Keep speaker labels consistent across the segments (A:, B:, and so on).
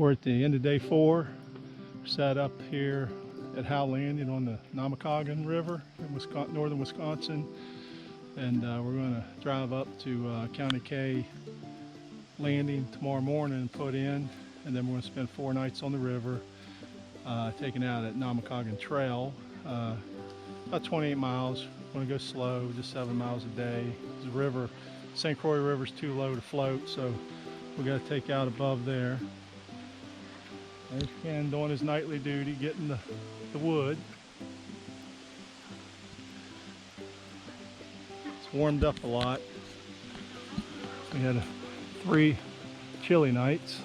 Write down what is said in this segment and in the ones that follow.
A: We're at the end of day 4. Set up here at Howe Landing on the Namakagon River in northern Wisconsin. And we're going to drive up to County K Landing tomorrow morning and put in. And then we're going to spend 4 nights on the river, taking out at Namakagon Trail. About 28 miles. We're going to go slow, just 7 miles a day. The river, St. Croix River is too low to float, so we got to take out above there. There's Ken doing his nightly duty, getting the wood. It's warmed up a lot. We had 3 chilly nights,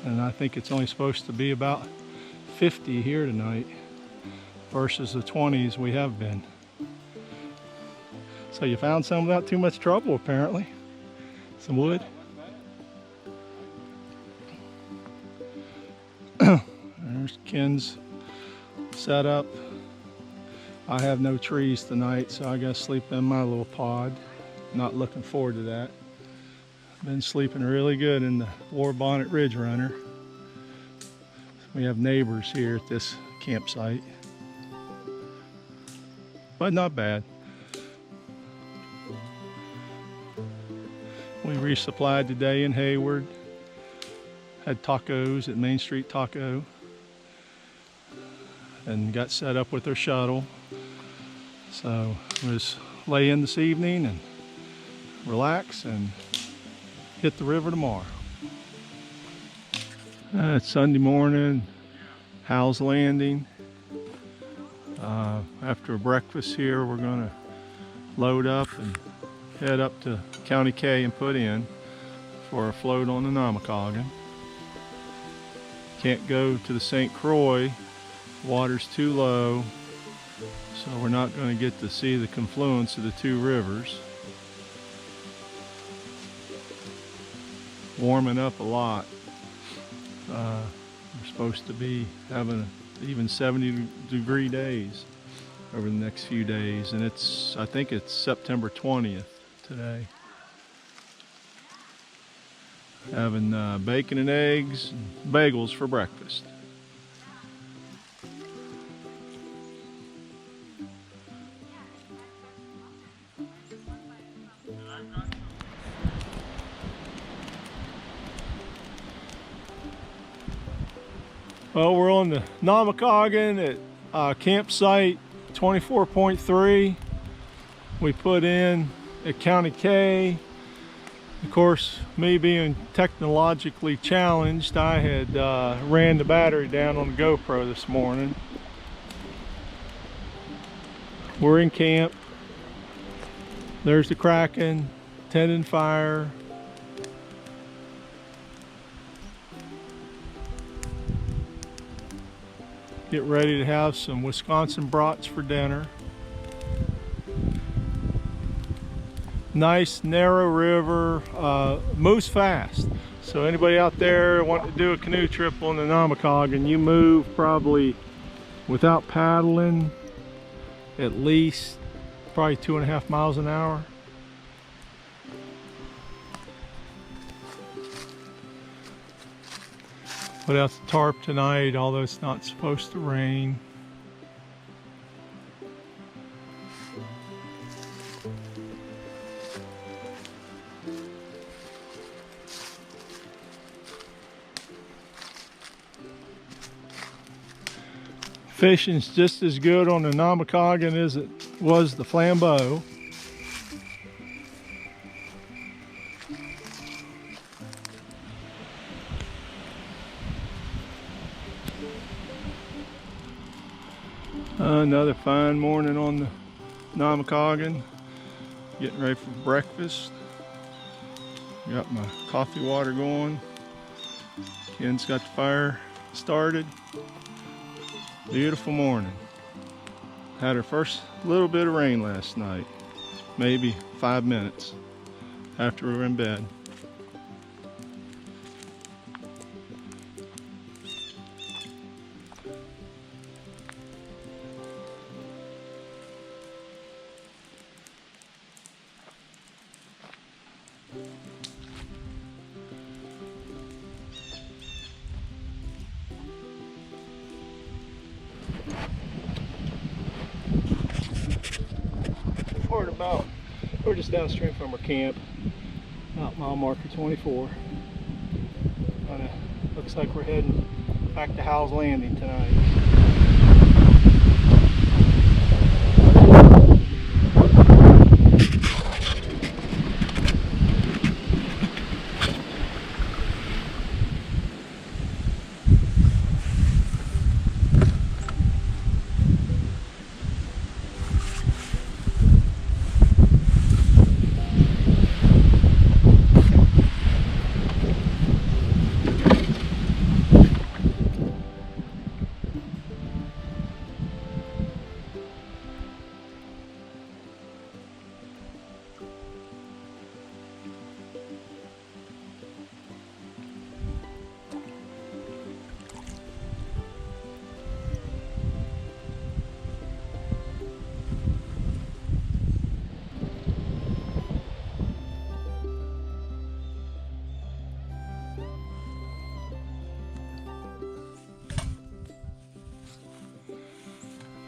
A: and I think it's only supposed to be about 50 here tonight versus the 20s we have been. So you found some without too much trouble, apparently. Some wood. There's Ken's setup. I have no trees tonight, so I gotta sleep in my little pod. Not looking forward to that. Been sleeping really good in the War Bonnet Ridge Runner. We have neighbors here at this campsite, but not bad. We resupplied today in Hayward. Had tacos at Main Street Taco and got set up with their shuttle. So we'll just lay in this evening and relax and hit the river tomorrow. It's Sunday morning, Howe's Landing. After breakfast here, we're gonna load up and head up to County K and put in for a float on the Namakagon. Can't go to the St. Croix, water's too low, so we're not going to get to see the confluence of the 2 rivers. Warming up a lot. We're supposed to be having even 70-degree days over the next few days, and I think it's September 20th today. Having bacon and eggs and bagels for breakfast. Well, we're on the Namakagon at campsite 24.3. We put in at County K. Of course, me being technologically challenged, I had ran the battery down on the GoPro this morning. We're in camp. There's the Kraken, tending fire. Get ready to have some Wisconsin brats for dinner. Nice narrow river, moves fast. So anybody out there wanting to do a canoe trip on the Namakagon, you move probably without paddling at least probably 2.5 miles an hour. Put out the tarp tonight, although it's not supposed to rain. Fishing's just as good on the Namakagon as it was the Flambeau. Another fine morning on the Namakagon. Getting ready for breakfast. Got my coffee water going. Ken's got the fire started. Beautiful morning. Had our first little bit of rain last night. Maybe 5 minutes after we were in bed. we're just downstream from our camp, about mile marker 24. Kinda looks like we're heading back to Howell's Landing tonight.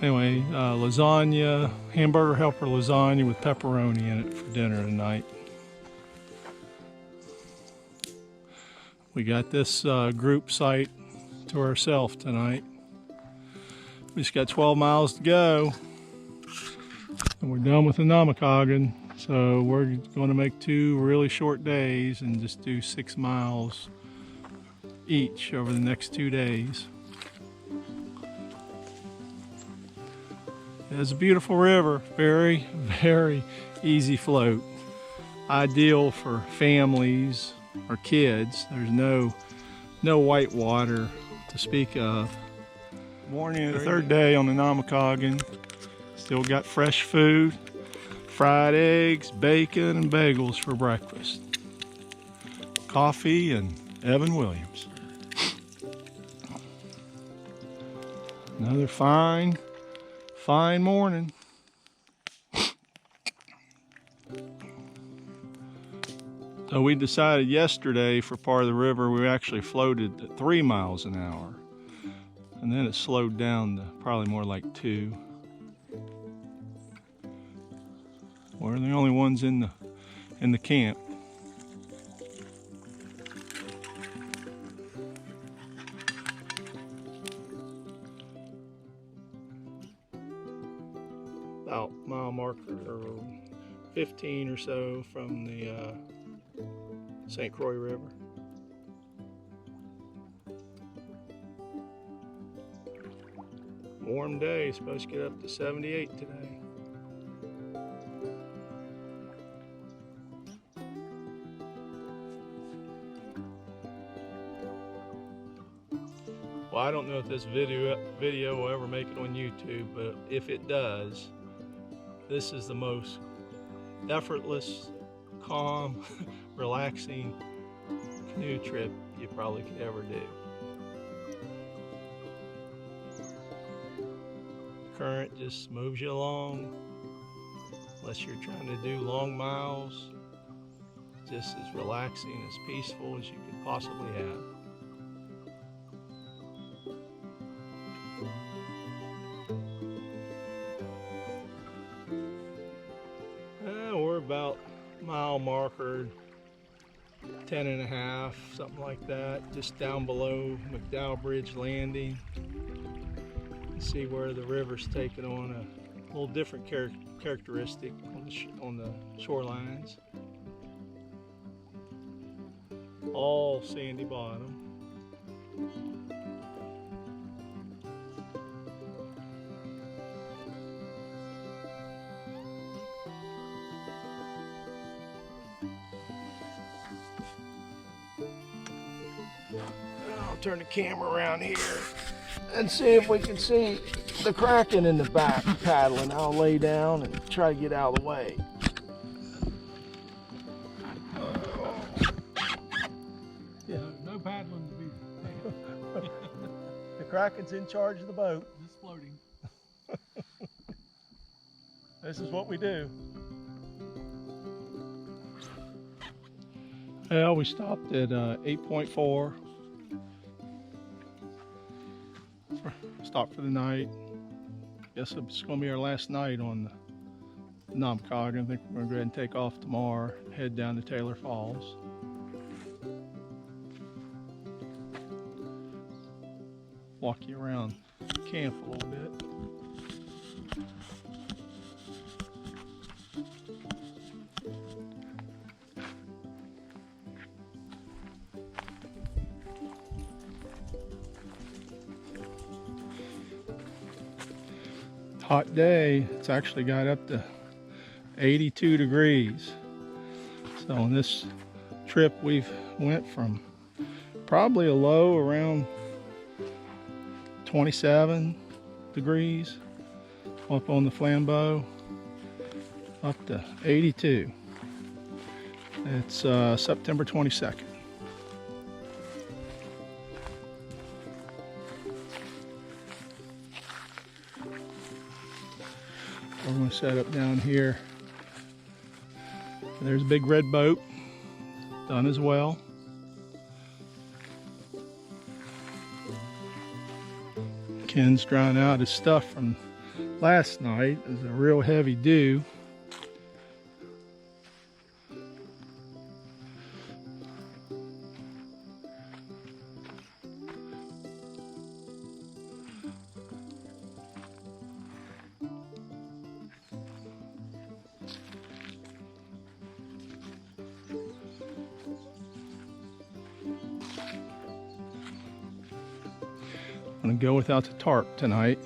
A: Anyway, lasagna, hamburger helper lasagna with pepperoni in it for dinner tonight. We got this group site to ourselves tonight. We just got 12 miles to go, and we're done with the Namakagon. So we're going to make 2 really short days and just do 6 miles each over the next 2 days. It's a beautiful river, very, very easy float. Ideal for families or kids. There's no white water to speak of. Morning, the 3rd day on the Namakagon. Still got fresh food, fried eggs, bacon, and bagels for breakfast. Coffee and Evan Williams. Another fine morning. So we decided yesterday for part of the river we actually floated at 3 miles an hour, and then it slowed down to probably more like 2. We're the only ones in the camp. About mile marker or 15 or so from the St. Croix River. Warm day, supposed to get up to 78 today. Well, I don't know if this video will ever make it on YouTube, but if it does, this is the most effortless, calm, relaxing canoe trip you probably could ever do. The current just moves you along, unless you're trying to do long miles. Just as relaxing, as peaceful as you could possibly have. We're about mile marker 10.5, something like that, just down below McDowell Bridge Landing. You see where the river's taking on a little different characteristic on the shorelines. All sandy bottom. I'll turn the camera around here and see if we can see the Kraken in the back paddling. I'll lay down and try to get out of the way. Yeah, no paddling to be. The Kraken's in charge of the boat. Just floating. This is what we do. Well, we stopped at 8.4. Stopped for the night. Guess it's going to be our last night on Namakagon. I think we're going to go ahead and take off tomorrow, head down to Taylor Falls. Walk you around camp a little bit. Hot day. It's actually got up to 82 degrees. So on this trip we've went from probably a low around 27 degrees up on the Flambeau up to 82. It's September 22nd. We're going to set up down here. There's a big red boat done as well. Ken's drying out his stuff from last night. There's a real heavy dew. I'm gonna go without the tarp tonight.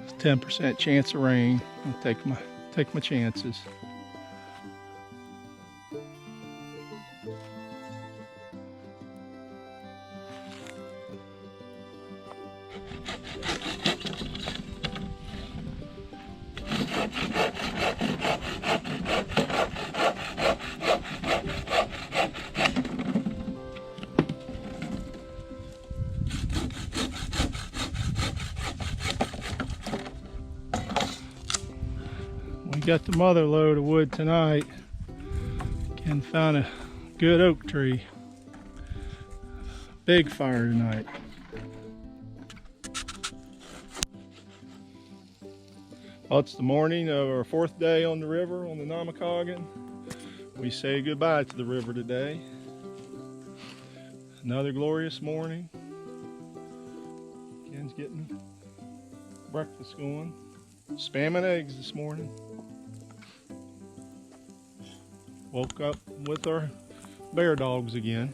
A: It's 10% chance of rain. I'm gonna take my chances. We got the mother load of wood tonight. Ken found a good oak tree. Big fire tonight. Well, it's the morning of our 4th day on the river, on the Namakagon. We say goodbye to the river today. Another glorious morning. Ken's getting breakfast going. Spam and eggs this morning. Woke up with our bear dogs again.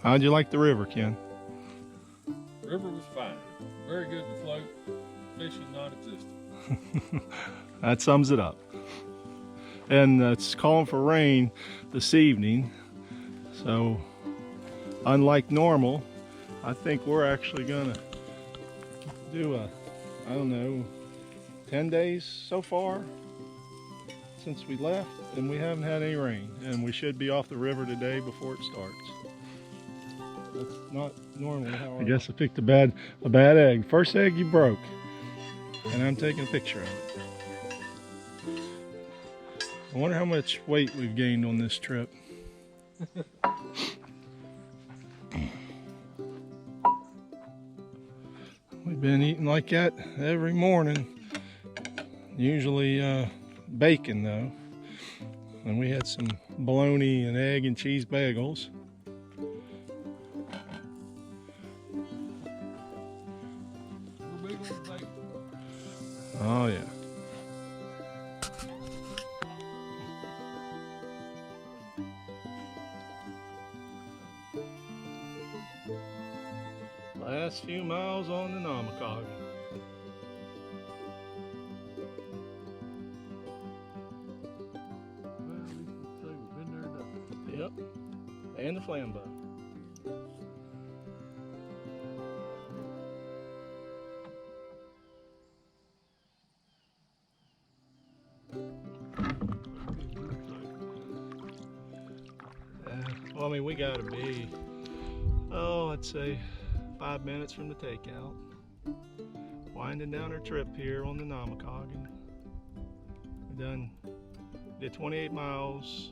A: How'd you like the river, Ken?
B: River was fine. Very good to float. Fishing non-existent.
A: That sums it up. And it's calling for rain this evening. So, unlike normal, I think we're actually gonna do I don't know, 10 days so far since we left, and we haven't had any rain. And we should be off the river today before it starts. That's not normally how I guess I picked a bad egg. First egg you broke, and I'm taking a picture of it. I wonder how much weight we've gained on this trip. We've been eating like that every morning. Usually bacon though. And we had some bologna and egg and cheese bagels. Oh yeah. Last few miles on the Namakagon.
B: Well, at least we say we've been there and done it.
A: Yep. And the Flambeau. Well, I mean, we gotta be, I'd say 5 minutes from the Takeout. Winding down our trip here on the Namakagon. We did 28 miles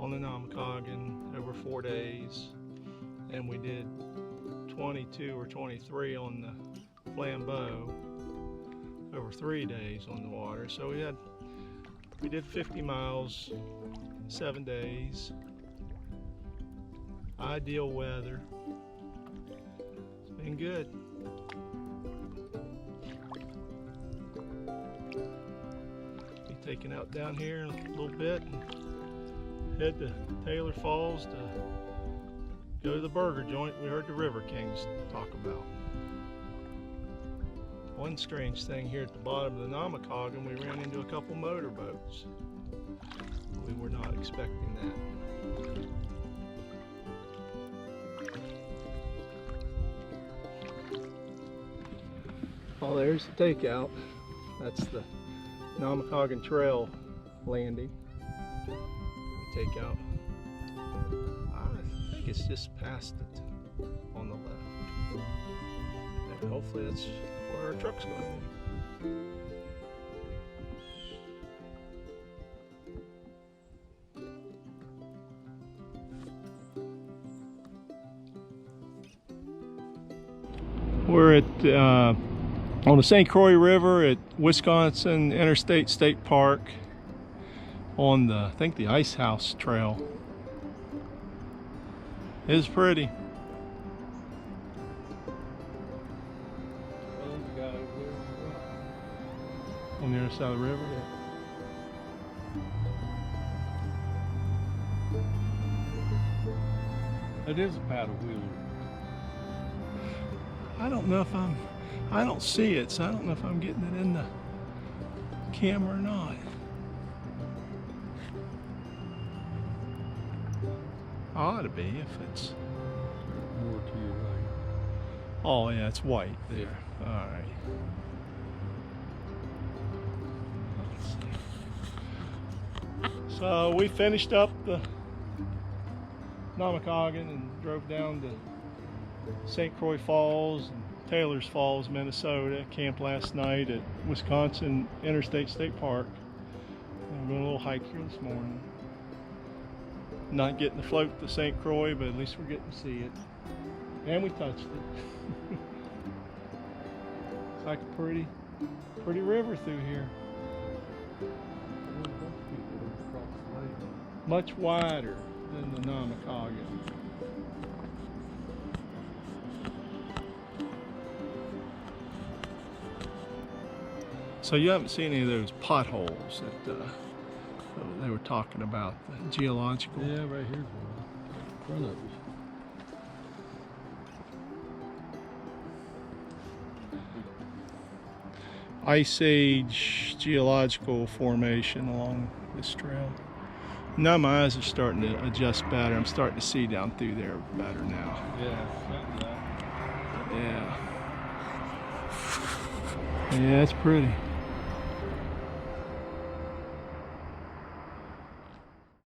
A: on the Namakagon over 4 days, and we did 22 or 23 on the Flambeau over 3 days on the water. So we did 50 miles, 7 days. Ideal weather. It's been good. Be taking out down here in a little bit and head to Taylor Falls to go to the burger joint we heard the River Kings talk about. One strange thing here at the bottom of the Namakagon, we ran into a couple motorboats. We were not expecting that. Oh, there's the Takeout. That's the Namakagon Trail landing. Takeout. I think it's just past it on the left. And hopefully that's where our truck's going to be. We're at on the St. Croix River at Wisconsin Interstate State Park on the, I think, the Ice House Trail. It's pretty. On the other side of the river?
B: It is a paddle wheeler.
A: I don't know if I don't see it, so I don't know if I'm getting it in the camera or not. Ought to be if it's
B: More to your right.
A: Oh yeah, it's white there.
B: Yeah.
A: All right. Let's see. So we finished up the Namakagon and drove down to St. Croix Falls and Taylor's Falls, Minnesota. Camped last night at Wisconsin Interstate State Park. And we're going a little hike here this morning. Not getting to float to St. Croix, but at least we're getting to see it. And we touched it. It's like a pretty river through here. Much wider than the Namakagon. So you haven't seen any of those potholes that they were talking about, the geological?
B: Yeah, right here's one. In front of us.
A: Ice Age geological formation along this trail. Now my eyes are starting to adjust better. I'm starting to see down through there better now.
B: Yeah, something like that.
A: Yeah. Yeah, it's pretty.